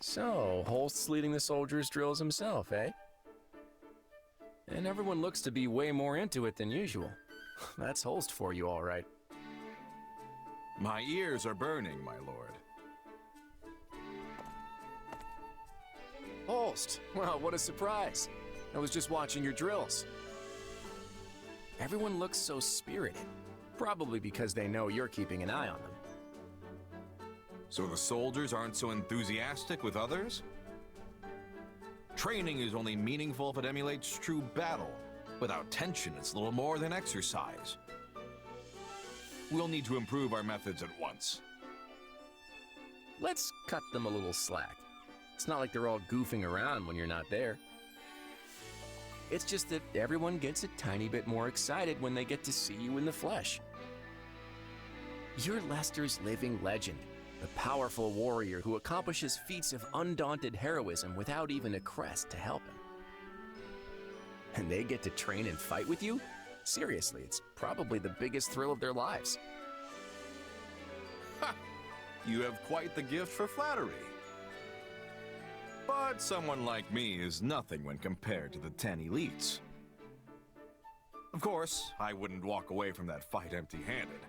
So, Holst's leading the soldiers' drills himself, eh? And everyone looks to be way more into it than usual. That's Holst for you, all right. My ears are burning, my lord. Holst! Well, what a surprise. I was just watching your drills. Everyone looks so spirited. Probably because they know you're keeping an eye on them. So the soldiers aren't so enthusiastic with others? Training is only meaningful if it emulates true battle. Without tension, it's little more than exercise. We'll need to improve our methods at once. Let's cut them a little slack. It's not like they're all goofing around when you're not there. It's just that everyone gets a tiny bit more excited when they get to see you in the flesh. You're Lester's living legend, a powerful warrior who accomplishes feats of undaunted heroism without even a crest to help him. And they get to train and fight with you? Seriously, it's probably the biggest thrill of their lives. Ha! You have quite the gift for flattery. But someone like me is nothing when compared to the 10 elites. Of course, I wouldn't walk away from that fight empty-handed.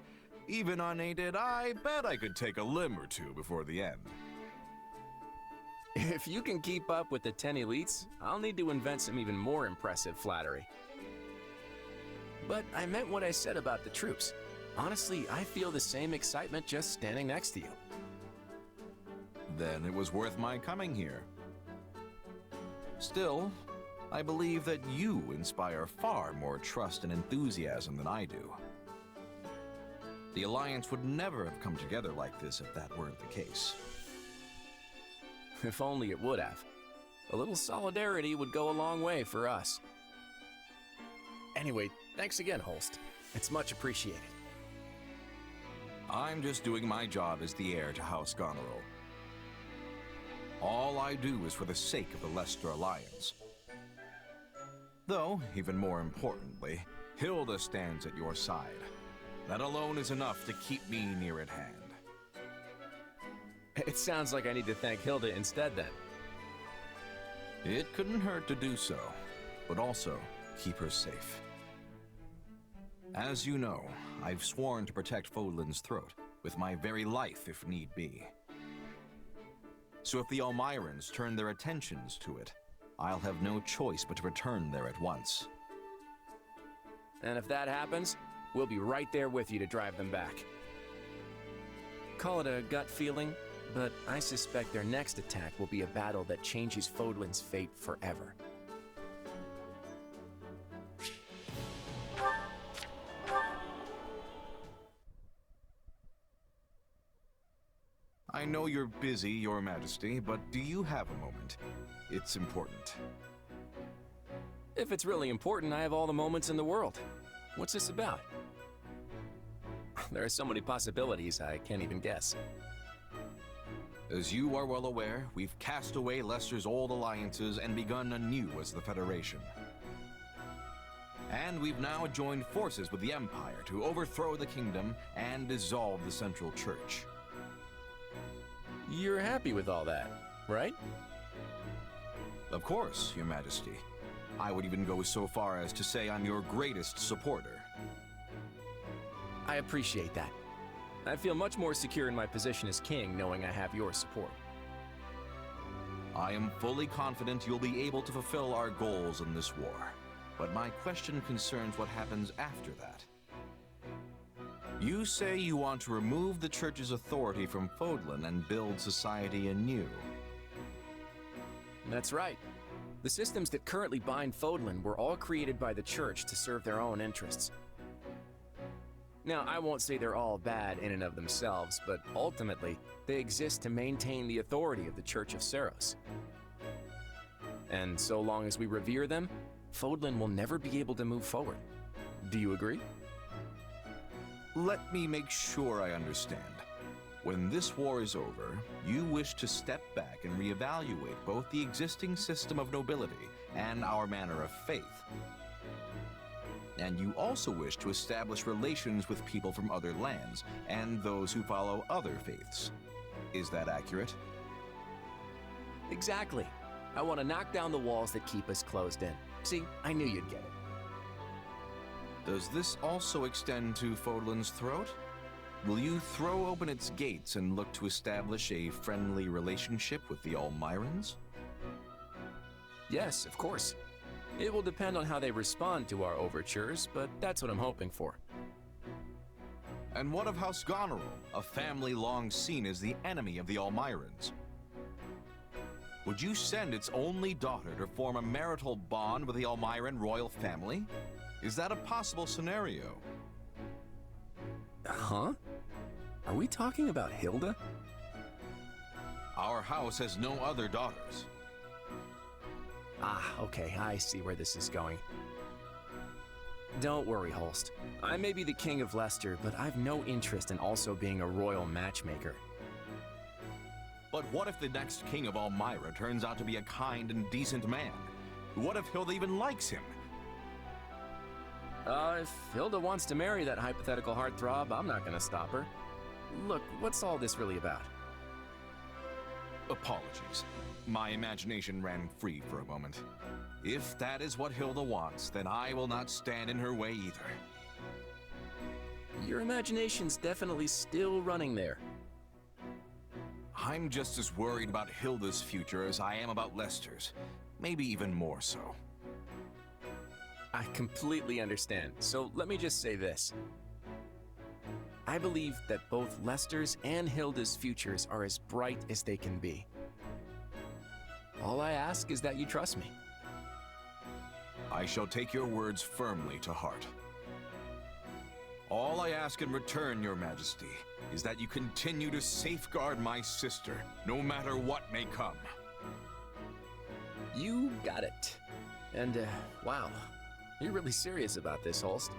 Even unaided, I bet I could take a limb or two before the end. If you can keep up with the 10 elites, I'll need to invent some even more impressive flattery. But I meant what I said about the troops. Honestly, I feel the same excitement just standing next to you. Then it was worth my coming here. Still, I believe that you inspire far more trust and enthusiasm than I do. The Alliance would never have come together like this if that weren't the case. If only it would have. A little solidarity would go a long way for us. Anyway, thanks again, Holst. It's much appreciated. I'm just doing my job as the heir to House Goneril. All I do is for the sake of the Leicester Alliance. Though, even more importantly, Hilda stands at your side. That alone is enough to keep me near at hand. It sounds like I need to thank Hilda instead, then. It couldn't hurt to do so, but also keep her safe. As you know, I've sworn to protect Fodlan's throat, with my very life if need be. So if the Almirans turn their attentions to it, I'll have no choice but to return there at once. And if that happens, we'll be right there with you to drive them back. Call it a gut feeling, but I suspect their next attack will be a battle that changes Fodlan's fate forever. I know you're busy, Your Majesty, but do you have a moment? It's important. If it's really important, I have all the moments in the world. What's this about? There are so many possibilities, I can't even guess. As you are well aware, we've cast away Leicester's old alliances and begun anew as the Federation. And we've now joined forces with the Empire to overthrow the kingdom and dissolve the Central Church. You're happy with all that, right? Of course, Your Majesty. I would even go so far as to say I'm your greatest supporter. I appreciate that. I feel much more secure in my position as king knowing I have your support. I am fully confident you'll be able to fulfill our goals in this war, but my question concerns what happens after that. You say you want to remove the Church's authority from Fodlan and build society anew. That's right. The systems that currently bind Fodlan were all created by the Church to serve their own interests. Now, I won't say they're all bad in and of themselves, but ultimately, they exist to maintain the authority of the Church of Seiros. And so long as we revere them, Fodlan will never be able to move forward. Do you agree? Let me make sure I understand. When this war is over, you wish to step back and reevaluate both the existing system of nobility and our manner of faith. And you also wish to establish relations with people from other lands and those who follow other faiths. Is that accurate? Exactly. I want to knock down the walls that keep us closed in. See, I knew you'd get it. Does this also extend to Fodlan's throat? Will you throw open its gates and look to establish a friendly relationship with the Almirans? Yes, of course. It will depend on how they respond to our overtures, but that's what I'm hoping for. And what of House Goneril, a family long seen as the enemy of the Almirans? Would you send its only daughter to form a marital bond with the Almiran royal family? Is that a possible scenario? Huh? Are we talking about Hilda? Our house has no other daughters. Ah, okay, I see where this is going. Don't worry, Holst. I may be the king of Leicester, but I've no interest in also being a royal matchmaker. But what if the next king of Almira turns out to be a kind and decent man? What if Hilda even likes him? If Hilda wants to marry that hypothetical heartthrob, I'm not gonna stop her. Look, what's all this really about? Apologies. My imagination ran free for a moment. If that is what Hilda wants, then I will not stand in her way either. Your imagination's definitely still running there. I'm just as worried about Hilda's future as I am about Leicester's. Maybe even more so. I completely understand, so let me just say this. I believe that both Leicester's and Hilda's futures are as bright as they can be. All I ask is that you trust me. I shall take your words firmly to heart. All I ask in return, Your Majesty, is that you continue to safeguard my sister, no matter what may come. You got it. And, wow, you're really serious about this, Holst.